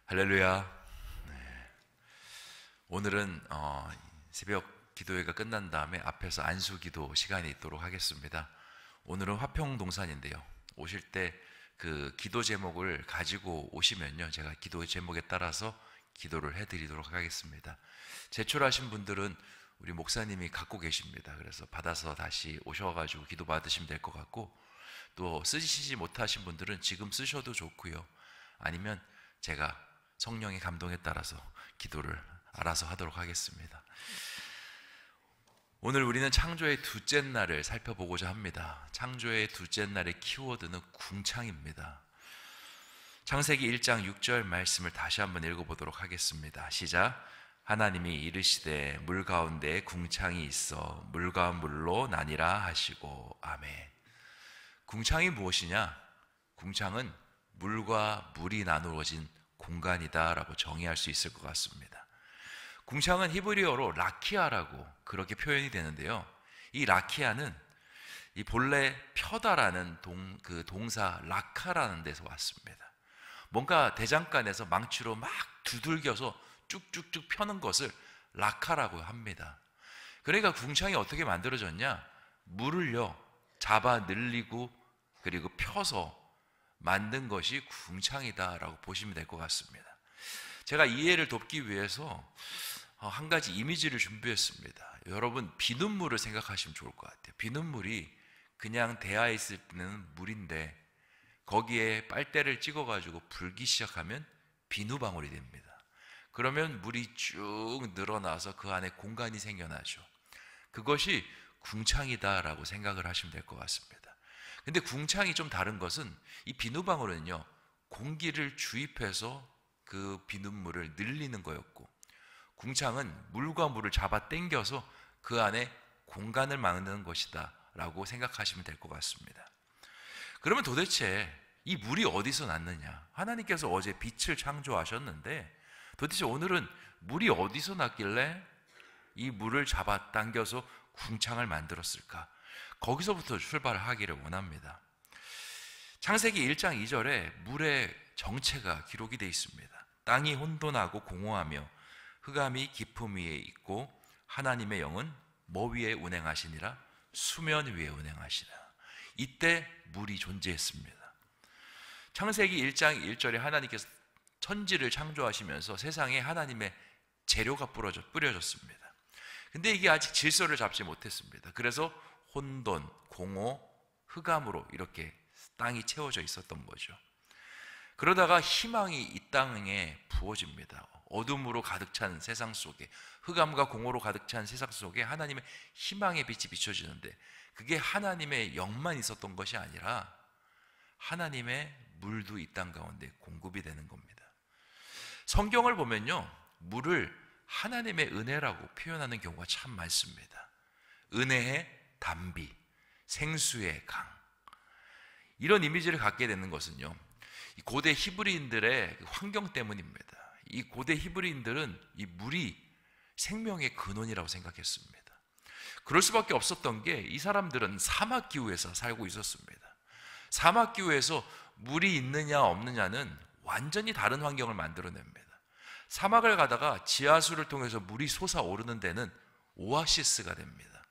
할렐루야. 오늘은 새벽 기도회가 끝난 다음에 앞에서 안수 기도 시간이 있도록 하겠습니다. 오늘은 화평동산인데요. 오실 때 그 기도 제목을 가지고 오시면요, 제가 기도 제목에 따라서 기도를 해드리도록 하겠습니다. 제출하신 분들은 우리 목사님이 갖고 계십니다. 그래서 받아서 다시 오셔가지고 기도 받으시면 될 것 같고, 또 쓰시지 못하신 분들은 지금 쓰셔도 좋고요. 아니면 제가 성령의 감동에 따라서 기도를 알아서 하도록 하겠습니다. 오늘 우리는 창조의 둘째 날을 살펴보고자 합니다. 창조의 둘째 날의 키워드는 궁창입니다. 창세기 1장 6절 말씀을 다시 한번 읽어보도록 하겠습니다. 시작. 하나님이 이르시되 물 가운데 궁창이 있어 물과 물로 나뉘라 하시고. 아멘. 궁창이 무엇이냐? 궁창은 물과 물이 나누어진 공간이다 라고 정의할 수 있을 것 같습니다. 궁창은 히브리어로 라키아라고 그렇게 표현이 되는데요, 이 라키아는 이 본래 펴다라는 동사 라카라는 데서 왔습니다. 뭔가 대장간에서 망치로 막 두들겨서 쭉쭉쭉 펴는 것을 라카라고 합니다. 그러니까 궁창이 어떻게 만들어졌냐? 물을요 잡아 늘리고 그리고 펴서 만든 것이 궁창이다라고 보시면 될 것 같습니다. 제가 이해를 돕기 위해서 한 가지 이미지를 준비했습니다. 여러분, 비눗물을 생각하시면 좋을 것 같아요. 비눗물이 그냥 대하에 있을 때는 물인데 거기에 빨대를 찍어가지고 불기 시작하면 비누방울이 됩니다. 그러면 물이 쭉 늘어나서 그 안에 공간이 생겨나죠. 그것이 궁창이다라고 생각을 하시면 될 것 같습니다. 근데 궁창이 좀 다른 것은 이 비누방울은요, 공기를 주입해서 그 비눗물을 늘리는 거였고, 궁창은 물과 물을 잡아 당겨서 그 안에 공간을 만드는 것이다 라고 생각하시면 될 것 같습니다. 그러면 도대체 이 물이 어디서 났느냐? 하나님께서 어제 빛을 창조하셨는데 도대체 오늘은 물이 어디서 났길래 이 물을 잡아 당겨서 궁창을 만들었을까? 거기서부터 출발을 하기를 원합니다. 창세기 1장 2절에 물의 정체가 기록이 되어 있습니다. 땅이 혼돈하고 공허하며 흑암이 깊음 위에 있고 하나님의 영은 뭐 위에 운행하시니라? 수면 위에 운행하시라. 이때 물이 존재했습니다. 창세기 1장 1절에 하나님께서 천지를 창조하시면서 세상에 하나님의 재료가 뿌려졌습니다. 근데 이게 아직 질서를 잡지 못했습니다. 그래서 혼돈, 공허, 흑암으로 이렇게 땅이 채워져 있었던 거죠. 그러다가 희망이 이 땅에 부어집니다. 어둠으로 가득 찬 세상 속에, 흑암과 공허로 가득 찬 세상 속에 하나님의 희망의 빛이 비춰지는데, 그게 하나님의 영만 있었던 것이 아니라 하나님의 물도 이 땅 가운데 공급이 되는 겁니다. 성경을 보면요, 물을 하나님의 은혜라고 표현하는 경우가 참 많습니다. 은혜의 담비, 생수의 강, 이런 이미지를 갖게 되는 것은요, 고대 히브리인들의 환경 때문입니다. 이 고대 히브리인들은 이 물이 생명의 근원이라고 생각했습니다. 그럴 수밖에 없었던 게, 이 사람들은 사막 기후에서 살고 있었습니다. 사막 기후에서 물이 있느냐 없느냐는 완전히 다른 환경을 만들어냅니다. 사막을 가다가 지하수를 통해서 물이 솟아오르는 데는 오아시스가 됩니다.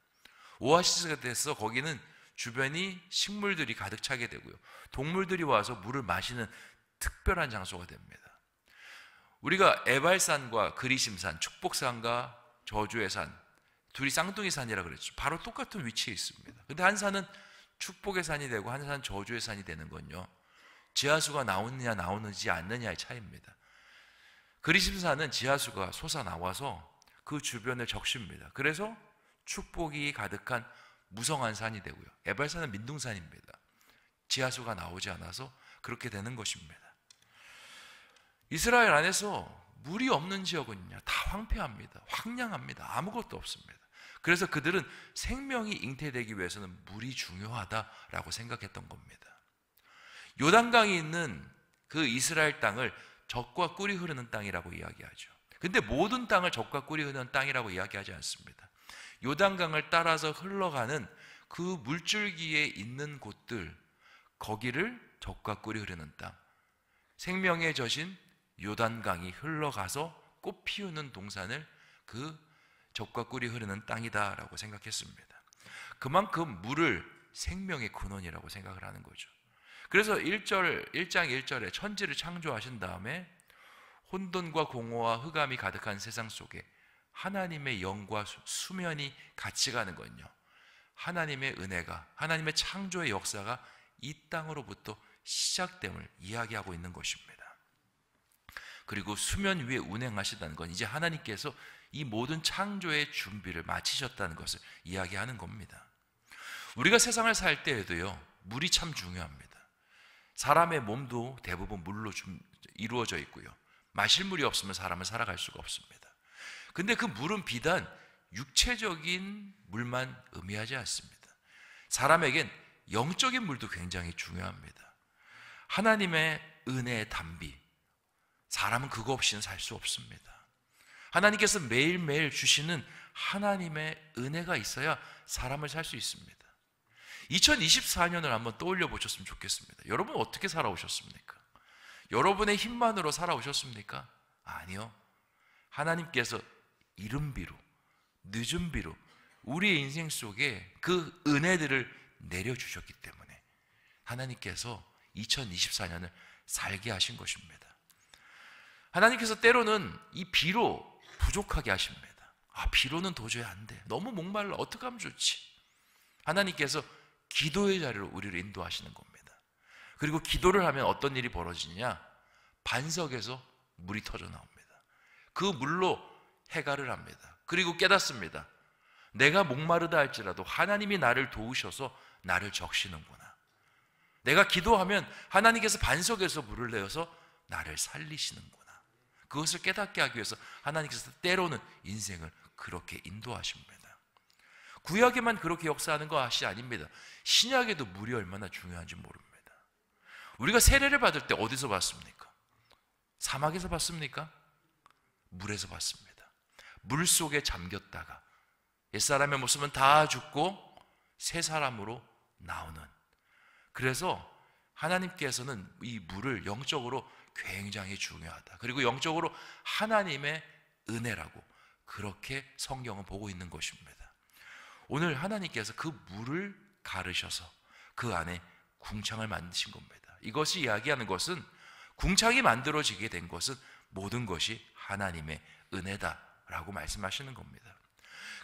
오아시스가 돼서 거기는 주변이 식물들이 가득 차게 되고요, 동물들이 와서 물을 마시는 특별한 장소가 됩니다. 우리가 에발산과 그리심산, 축복산과 저주의 산, 둘이 쌍둥이 산이라 그랬죠. 바로 똑같은 위치에 있습니다. 근데 한 산은 축복의 산이 되고 한 산은 저주의 산이 되는 건요, 지하수가 나오느냐 나오는지 않느냐의 차이입니다. 그리심산은 지하수가 솟아나와서 그 주변을 적십니다. 그래서 축복이 가득한 무성한 산이 되고요, 에발산은 민둥산입니다. 지하수가 나오지 않아서 그렇게 되는 것입니다. 이스라엘 안에서 물이 없는 지역은요, 다 황폐합니다. 황량합니다. 아무것도 없습니다. 그래서 그들은 생명이 잉태되기 위해서는 물이 중요하다라고 생각했던 겁니다. 요단강이 있는 그 이스라엘 땅을 젖과 꿀이 흐르는 땅이라고 이야기하죠. 근데 모든 땅을 젖과 꿀이 흐르는 땅이라고 이야기하지 않습니다. 요단강을 따라서 흘러가는 그 물줄기에 있는 곳들, 거기를 젖과 꿀이 흐르는 땅, 생명의 젖인 요단강이 흘러가서 꽃 피우는 동산을 그 젖과 꿀이 흐르는 땅이다라고 생각했습니다. 그만큼 물을 생명의 근원이라고 생각을 하는 거죠. 그래서 1장 1절에 천지를 창조하신 다음에 혼돈과 공허와 흑암이 가득한 세상 속에 하나님의 영과 수면이 같이 가는 건요, 하나님의 은혜가, 하나님의 창조의 역사가 이 땅으로부터 시작됨을 이야기하고 있는 것입니다. 그리고 수면 위에 운행하시다는 건 이제 하나님께서 이 모든 창조의 준비를 마치셨다는 것을 이야기하는 겁니다. 우리가 세상을 살 때에도요, 물이 참 중요합니다. 사람의 몸도 대부분 물로 이루어져 있고요, 마실 물이 없으면 사람은 살아갈 수가 없습니다. 근데 그 물은 비단 육체적인 물만 의미하지 않습니다. 사람에겐 영적인 물도 굉장히 중요합니다. 하나님의 은혜의 담비, 사람은 그거 없이는 살 수 없습니다. 하나님께서 매일매일 주시는 하나님의 은혜가 있어야 사람을 살 수 있습니다. 2024년을 한번 떠올려 보셨으면 좋겠습니다. 여러분 어떻게 살아오셨습니까? 여러분의 힘만으로 살아오셨습니까? 아니요. 하나님께서 이른 비로, 늦은 비로 우리의 인생 속에 그 은혜들을 내려주셨기 때문에 하나님께서 2024년을 살게 하신 것입니다. 하나님께서 때로는 이 비로 부족하게 하십니다. 비로는 도저히 안 돼. 너무 목말라. 어떻게 하면 좋지? 하나님께서 기도의 자리로 우리를 인도하시는 겁니다. 그리고 기도를 하면 어떤 일이 벌어지냐? 반석에서 물이 터져 나옵니다. 그 물로 해갈을 합니다. 그리고 깨닫습니다. 내가 목마르다 할지라도 하나님이 나를 도우셔서 나를 적시는구나. 내가 기도하면 하나님께서 반석에서 물을 내어서 나를 살리시는구나. 그것을 깨닫게 하기 위해서 하나님께서 때로는 인생을 그렇게 인도하십니다. 구약에만 그렇게 역사하는 것이 아닙니다. 신약에도 물이 얼마나 중요한지 모릅니다. 우리가 세례를 받을 때 어디서 받습니까? 사막에서 받습니까? 물에서 받습니다. 물 속에 잠겼다가 옛사람의 모습은 다 죽고 새 사람으로 나오는, 그래서 하나님께서는 이 물을 영적으로 굉장히 중요하다, 그리고 영적으로 하나님의 은혜라고 그렇게 성경은 보고 있는 것입니다. 오늘 하나님께서 그 물을 가르셔서 그 안에 궁창을 만드신 겁니다. 이것이 이야기하는 것은, 궁창이 만들어지게 된 것은 모든 것이 하나님의 은혜다라고 말씀하시는 겁니다.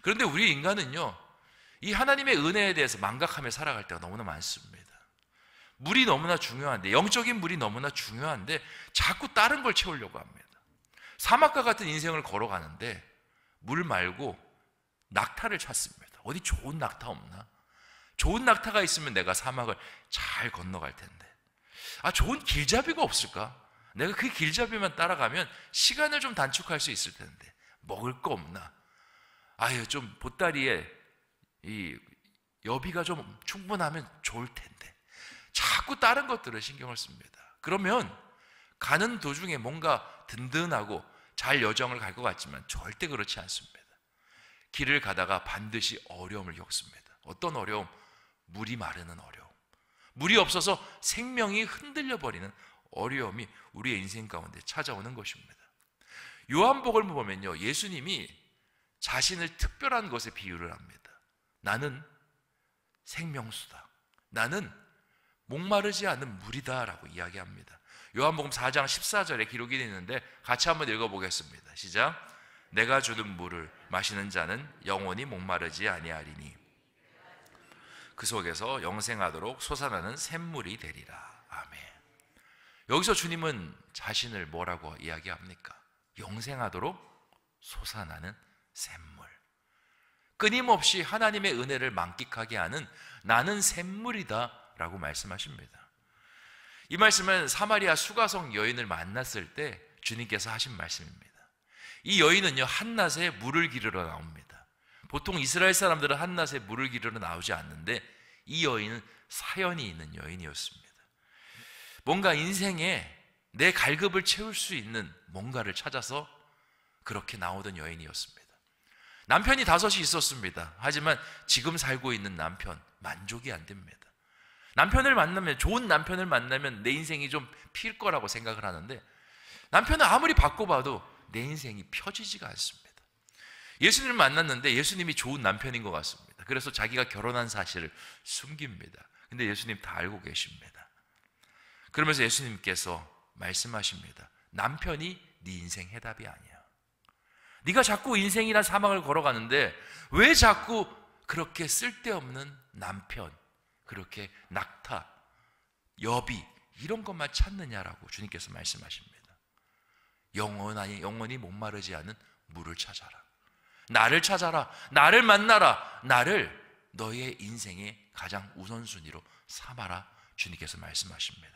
그런데 우리 인간은요, 이 하나님의 은혜에 대해서 망각하며 살아갈 때가 너무나 많습니다. 물이 너무나 중요한데, 영적인 물이 너무나 중요한데 자꾸 다른 걸 채우려고 합니다. 사막과 같은 인생을 걸어가는데 물 말고 낙타를 찾습니다. 어디 좋은 낙타 없나? 좋은 낙타가 있으면 내가 사막을 잘 건너갈 텐데, 좋은 길잡이가 없을까? 내가 그 길잡이만 따라가면 시간을 좀 단축할 수 있을 텐데 먹을 거 없나? 좀 보따리에 이 여비가 좀 충분하면 좋을 텐데 자꾸 다른 것들을 신경을 씁니다. 그러면 가는 도중에 뭔가 든든하고 잘 여정을 갈 것 같지만 절대 그렇지 않습니다. 길을 가다가 반드시 어려움을 겪습니다. 어떤 어려움? 물이 마르는 어려움. 물이 없어서 생명이 흔들려 버리는 어려움이 우리의 인생 가운데 찾아오는 것입니다. 요한복음을 보면요, 예수님이 자신을 특별한 것에 비유를 합니다. 나는 생명수다, 나는 목마르지 않는 물이다 라고 이야기합니다. 요한복음 4장 14절에 기록이 되어 있는데 같이 한번 읽어보겠습니다. 시작. 내가 주는 물을 마시는 자는 영원히 목마르지 아니하리니 그 속에서 영생하도록 솟아나는 샘물이 되리라. 아멘. 여기서 주님은 자신을 뭐라고 이야기합니까? 영생하도록 솟아나는 샘물. 끊임없이 하나님의 은혜를 만끽하게 하는 나는 샘물이다 라고 말씀하십니다. 이 말씀은 사마리아 수가성 여인을 만났을 때 주님께서 하신 말씀입니다. 이 여인은요, 한낮에 물을 기르러 나옵니다. 보통 이스라엘 사람들은 한낮에 물을 기르러 나오지 않는데 이 여인은 사연이 있는 여인이었습니다. 뭔가 인생에 내 갈급을 채울 수 있는 뭔가를 찾아서 그렇게 나오던 여인이었습니다. 남편이 5이 있었습니다. 하지만 지금 살고 있는 남편 만족이 안 됩니다. 남편을 만나면, 좋은 남편을 만나면 내 인생이 좀 필 거라고 생각을 하는데 남편은 아무리 바꿔봐도 내 인생이 펴지지가 않습니다. 예수님을 만났는데 예수님이 좋은 남편인 것 같습니다. 그래서 자기가 결혼한 사실을 숨깁니다. 근데 예수님 다 알고 계십니다. 그러면서 예수님께서 말씀하십니다. 남편이 네 인생 해답이 아니야. 네가 자꾸 인생이란 사막을 걸어가는데 왜 자꾸 그렇게 쓸데없는 남편, 그렇게 낙타, 여비 이런 것만 찾느냐라고 주님께서 말씀하십니다. 영원히 목마르지 않은 물을 찾아라. 나를 찾아라. 나를 만나라. 나를 너의 인생의 가장 우선순위로 삼아라. 주님께서 말씀하십니다.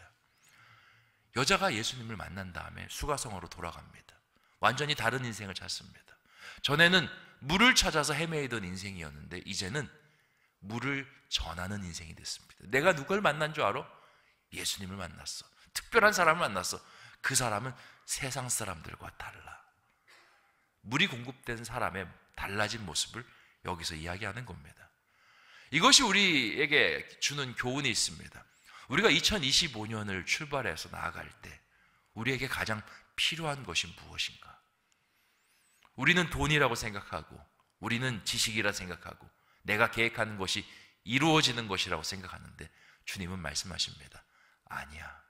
여자가 예수님을 만난 다음에 수가성으로 돌아갑니다. 완전히 다른 인생을 찾습니다. 전에는 물을 찾아서 헤매이던 인생이었는데 이제는 물을 전하는 인생이 됐습니다. 내가 누굴 만난 줄 알아? 예수님을 만났어. 특별한 사람을 만났어. 그 사람은 세상 사람들과 달라. 물이 공급된 사람의 달라진 모습을 여기서 이야기하는 겁니다. 이것이 우리에게 주는 교훈이 있습니다. 우리가 2025년을 출발해서 나아갈 때 우리에게 가장 필요한 것이 무엇인가? 우리는 돈이라고 생각하고 우리는 지식이라 생각하고 내가 계획하는 것이 이루어지는 것이라고 생각하는데 주님은 말씀하십니다. 아니야.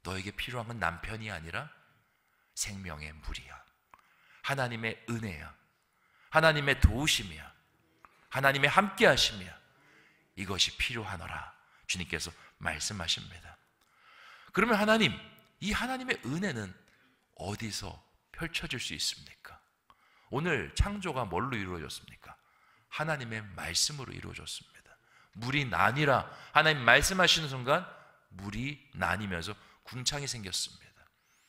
너에게 필요한 건 남편이 아니라 생명의 물이야. 하나님의 은혜야. 하나님의 도우심이야. 하나님의 함께하심이야. 이것이 필요하노라. 주님께서 말씀하십니다. 그러면 하나님, 이 하나님의 은혜는 어디서 펼쳐질 수 있습니까? 오늘 창조가 뭘로 이루어졌습니까? 하나님의 말씀으로 이루어졌습니다. 물이 나뉘라. 하나님 말씀하시는 순간 물이 나뉘면서 궁창이 생겼습니다.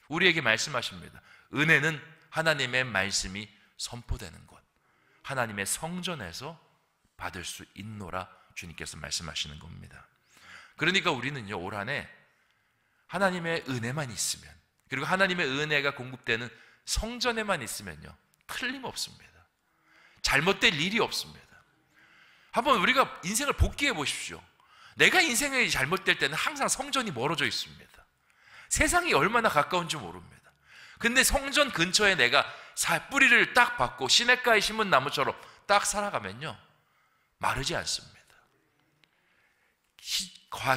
우리에게 말씀하십니다. 은혜는 하나님의 말씀이 선포되는 곳, 하나님의 성전에서 받을 수 있노라 주님께서 말씀하시는 겁니다. 그러니까 우리는요, 올 한 해 하나님의 은혜만 있으면, 그리고 하나님의 은혜가 공급되는 성전에만 있으면요, 틀림없습니다. 잘못될 일이 없습니다. 한번 우리가 인생을 복귀해 보십시오. 내가 인생이 잘못될 때는 항상 성전이 멀어져 있습니다. 세상이 얼마나 가까운지 모릅니다. 근데 성전 근처에 내가 뿌리를 딱 박고 시냇가에 심은 나무처럼 딱 살아가면요, 마르지 않습니다.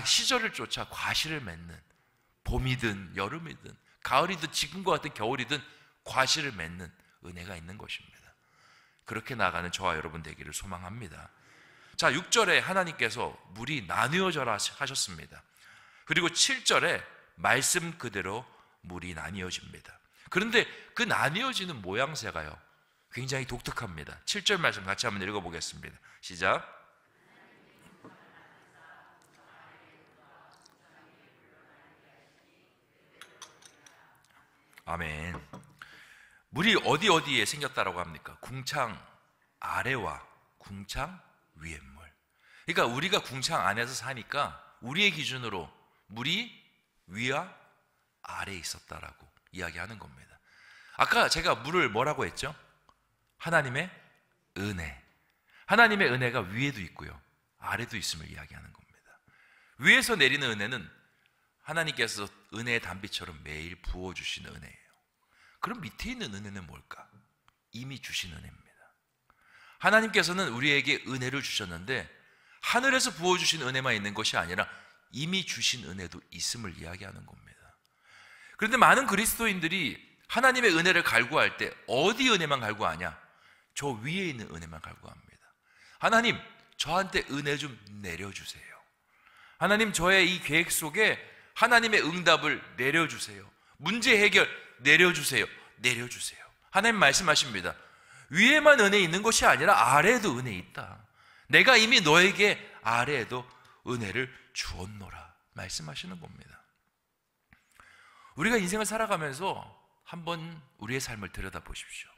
시절을 쫓아 과실을 맺는, 봄이든 여름이든 가을이든 지금과 같은 겨울이든 과실을 맺는 은혜가 있는 것입니다. 그렇게 나가는 저와 여러분 되기를 소망합니다. 자, 6절에 하나님께서 물이 나뉘어져라 하셨습니다. 그리고 7절에 말씀 그대로 물이 나뉘어집니다. 그런데 그 나뉘어지는 모양새가요, 굉장히 독특합니다. 7절 말씀 같이 한번 읽어보겠습니다. 시작. 아멘. 물이 어디에 생겼다라고 합니까? 궁창 아래와 궁창 위의 물. 그러니까 우리가 궁창 안에서 사니까 우리의 기준으로 물이 위와 아래에 있었다라고 이야기하는 겁니다. 아까 제가 물을 뭐라고 했죠? 하나님의 은혜. 하나님의 은혜가 위에도 있고요, 아래도 있음을 이야기하는 겁니다. 위에서 내리는 은혜는 하나님께서 은혜의 단비처럼 매일 부어주시는 은혜예요. 그럼 밑에 있는 은혜는 뭘까? 이미 주신 은혜입니다. 하나님께서는 우리에게 은혜를 주셨는데 하늘에서 부어주신 은혜만 있는 것이 아니라 이미 주신 은혜도 있음을 이야기하는 겁니다. 그런데 많은 그리스도인들이 하나님의 은혜를 갈구할 때 어디 은혜만 갈구하냐? 저 위에 있는 은혜만 갈구합니다. 하나님, 저한테 은혜 좀 내려주세요. 하나님, 저의 이 계획 속에 하나님의 응답을 내려주세요. 문제 해결 내려주세요. 내려주세요. 하나님 말씀하십니다. 위에만 은혜 있는 것이 아니라 아래에도 은혜 있다. 내가 이미 너에게 아래에도 은혜를 주었노라 말씀하시는 겁니다. 우리가 인생을 살아가면서 한번 우리의 삶을 들여다보십시오.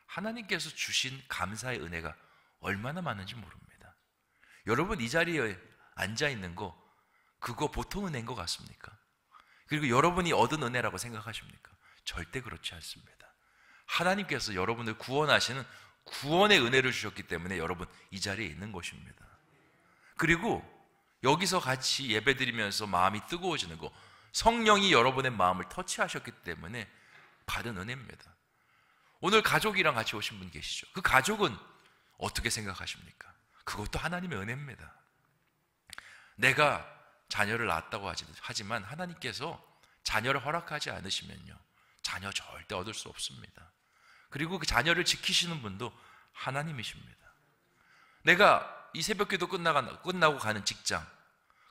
하나님께서 주신 감사의 은혜가 얼마나 많은지 모릅니다. 여러분, 이 자리에 앉아있는 거, 그거 보통 은혜인 것 같습니까? 그리고 여러분이 얻은 은혜라고 생각하십니까? 절대 그렇지 않습니다. 하나님께서 여러분을 구원하시는 구원의 은혜를 주셨기 때문에 여러분 이 자리에 있는 것입니다. 그리고 여기서 같이 예배드리면서 마음이 뜨거워지는 거, 성령이 여러분의 마음을 터치하셨기 때문에 받은 은혜입니다. 오늘 가족이랑 같이 오신 분 계시죠? 그 가족은 어떻게 생각하십니까? 그것도 하나님의 은혜입니다. 내가 자녀를 낳았다고 하지만 하나님께서 자녀를 허락하지 않으시면요, 자녀 절대 얻을 수 없습니다. 그리고 그 자녀를 지키시는 분도 하나님이십니다. 내가 이 새벽기도 끝나고 가는 직장,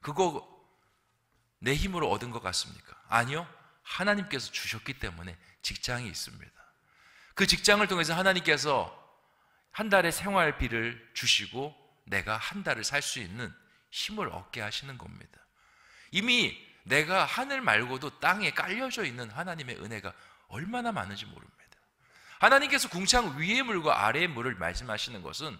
그거 내 힘으로 얻은 것 같습니까? 아니요. 하나님께서 주셨기 때문에 직장이 있습니다. 그 직장을 통해서 하나님께서 한 달의 생활비를 주시고 내가 한 달을 살 수 있는 힘을 얻게 하시는 겁니다. 이미 내가 하늘 말고도 땅에 깔려져 있는 하나님의 은혜가 얼마나 많은지 모릅니다. 하나님께서 궁창 위의 물과 아래의 물을 말씀하시는 것은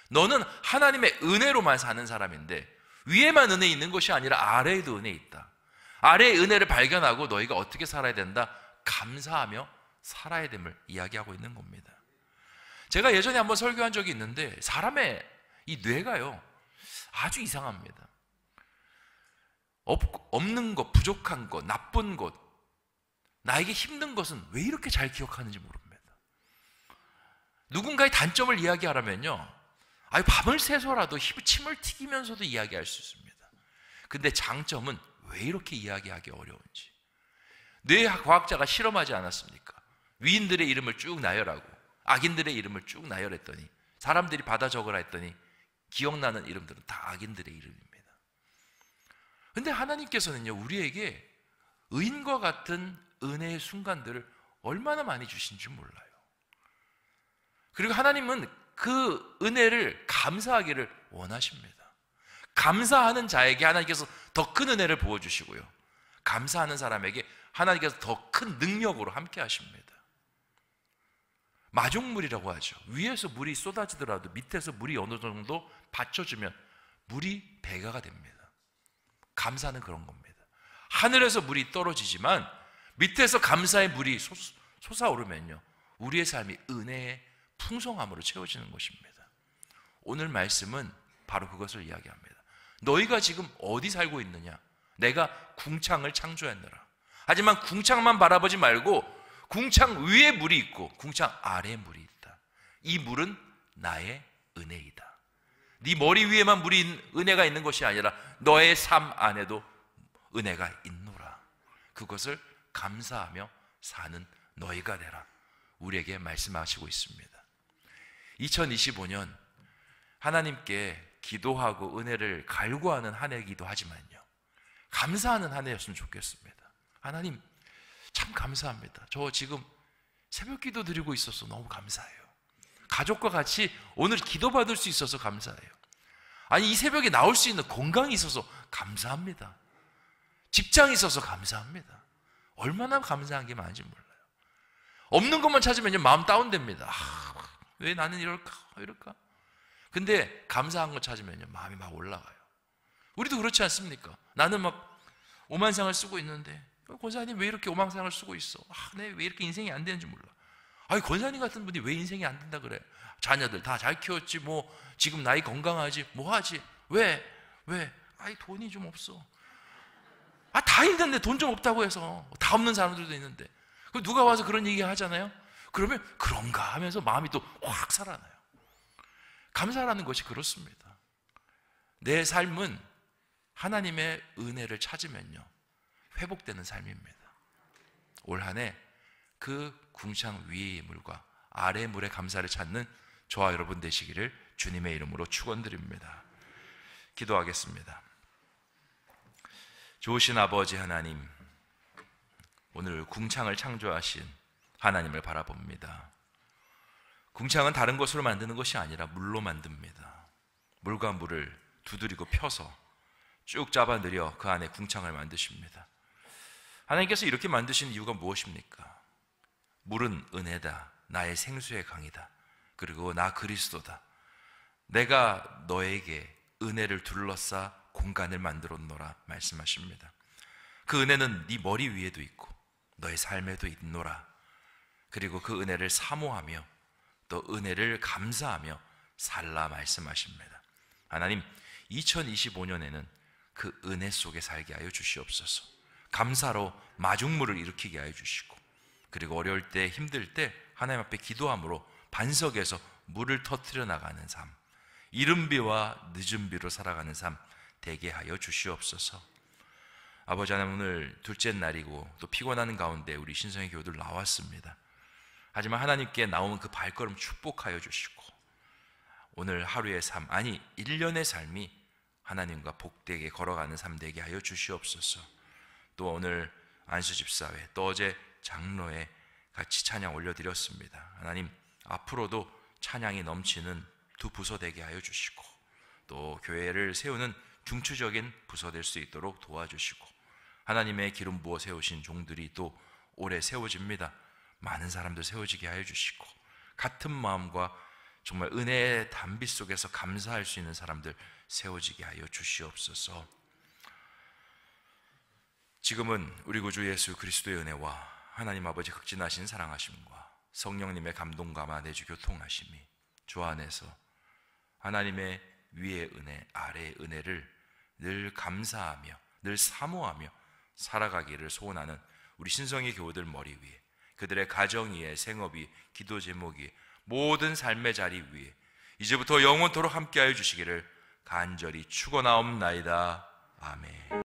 너는 하나님의 은혜로만 사는 사람인데 위에만 은혜 있는 것이 아니라 아래에도 은혜 있다. 아래의 은혜를 발견하고 너희가 어떻게 살아야 된다? 감사하며 살아야 됨을 이야기하고 있는 겁니다. 제가 예전에 한번 설교한 적이 있는데 사람의 이 뇌가요 아주 이상합니다. 없는 것, 부족한 것, 나쁜 것, 나에게 힘든 것은 왜 이렇게 잘 기억하는지 모릅니다. 누군가의 단점을 이야기하려면요, 밤을 새서라도 침을 튀기면서도 이야기할 수 있습니다. 근데 장점은 왜 이렇게 이야기하기 어려운지. 뇌과학자가 실험하지 않았습니까? 위인들의 이름을 쭉 나열하고 악인들의 이름을 쭉 나열했더니 사람들이 받아 적으라 했더니 기억나는 이름들은 다 악인들의 이름입니다. 근데 하나님께서는요, 우리에게 의인과 같은 은혜의 순간들을 얼마나 많이 주신지 몰라요. 그리고 하나님은 그 은혜를 감사하기를 원하십니다. 감사하는 자에게 하나님께서 더 큰 은혜를 부어주시고요, 감사하는 사람에게 하나님께서 더 큰 능력으로 함께 하십니다. 마중물이라고 하죠. 위에서 물이 쏟아지더라도 밑에서 물이 어느 정도 받쳐주면 물이 배가가 됩니다. 감사는 그런 겁니다. 하늘에서 물이 떨어지지만 밑에서 감사의 물이 솟아오르면요, 우리의 삶이 은혜의 풍성함으로 채워지는 것입니다. 오늘 말씀은 바로 그것을 이야기합니다. 너희가 지금 어디 살고 있느냐? 내가 궁창을 창조했느라. 하지만 궁창만 바라보지 말고 궁창 위에 물이 있고 궁창 아래에 물이 있다. 이 물은 나의 은혜이다. 네 머리 위에만 은혜가 있는 것이 아니라 너의 삶 안에도 은혜가 있노라. 그것을 감사하며 사는 너희가 되라. 우리에게 말씀하시고 있습니다. 2025년 하나님께 기도하고 은혜를 갈구하는 한 해이기도 하지만요, 감사하는 한 해였으면 좋겠습니다. 하나님 참 감사합니다. 저 지금 새벽 기도 드리고 있어서 너무 감사해요. 가족과 같이 오늘 기도받을 수 있어서 감사해요. 아니, 이 새벽에 나올 수 있는 건강이 있어서 감사합니다. 직장이 있어서 감사합니다. 얼마나 감사한 게 많은지 몰라요. 없는 것만 찾으면 마음 다운됩니다. 왜 나는 이럴까? 근데 감사한 거 찾으면 마음이 막 올라가요. 우리도 그렇지 않습니까? 나는 막 오만상을 쓰고 있는데 권사님 왜 이렇게 오만상을 쓰고 있어? 내 왜 이렇게 인생이 안 되는지 몰라. 권사님 같은 분이 왜 인생이 안 된다 그래? 자녀들 다 잘 키웠지, 지금 나이 건강하지, 하지? 왜? 돈이 좀 없어. 다 있는데 돈 좀 없다고 해서 다 없는 사람들도 있는데 누가 와서 그런 얘기 하잖아요. 그러면 그런가 하면서 마음이 또 확 살아나요. 감사라는 것이 그렇습니다. 내 삶은 하나님의 은혜를 찾으면요, 회복되는 삶입니다. 올 한 해 그 궁창 위의 물과 아래의 물의 감사를 찾는 저와 여러분 되시기를 주님의 이름으로 축원드립니다. 기도하겠습니다. 좋으신 아버지 하나님, 오늘 궁창을 창조하신 하나님을 바라봅니다. 궁창은 다른 것으로 만드는 것이 아니라 물로 만듭니다. 물과 물을 두드리고 펴서 쭉 잡아들여 그 안에 궁창을 만드십니다. 하나님께서 이렇게 만드신 이유가 무엇입니까? 물은 은혜다. 나의 생수의 강이다. 그리고 나 그리스도다. 내가 너에게 은혜를 둘러싸 공간을 만들었노라 말씀하십니다. 그 은혜는 네 머리 위에도 있고 너의 삶에도 있노라. 그리고 그 은혜를 사모하며 또 은혜를 감사하며 살라 말씀하십니다. 하나님, 2025년에는 그 은혜 속에 살게 하여 주시옵소서. 감사로 마중물을 일으키게 하여 주시고 그리고 어려울 때, 힘들 때 하나님 앞에 기도함으로 반석에서 물을 터뜨려 나가는 삶, 이른 비와 늦은 비로 살아가는 삶 되게 하여 주시옵소서. 아버지 하나님, 오늘 둘째 날이고 또 피곤한 가운데 우리 신성의 교우들 나왔습니다. 하지만 하나님께 나오는 그 발걸음 축복하여 주시고, 오늘 하루의 삶, 아니 1년의 삶이 하나님과 복되게 걸어가는 삶 되게 하여 주시옵소서. 또 오늘 안수집사회, 또 어제 장로에 같이 찬양 올려드렸습니다. 하나님, 앞으로도 찬양이 넘치는 두 부서 되게 하여 주시고, 또 교회를 세우는 중추적인 부서 될 수 있도록 도와주시고, 하나님의 기름 부어 세우신 종들이 또 오래 세워집니다. 많은 사람들 세워지게 하여 주시고, 같은 마음과 정말 은혜의 단비 속에서 감사할 수 있는 사람들 세워지게 하여 주시옵소서. 지금은 우리 구주 예수 그리스도의 은혜와 하나님 아버지 극진하신 사랑하심과 성령님의 감동감화 내주 교통하심이 주 안에서 하나님의 위의 은혜, 아래의 은혜를 늘 감사하며 늘 사모하며 살아가기를 소원하는 우리 신성의 교우들 머리 위에, 그들의 가정 위에, 생업 위에, 기도 제목 위에, 모든 삶의 자리 위에 이제부터 영원토록 함께하여 주시기를 간절히 축원하옵나이다. 아멘.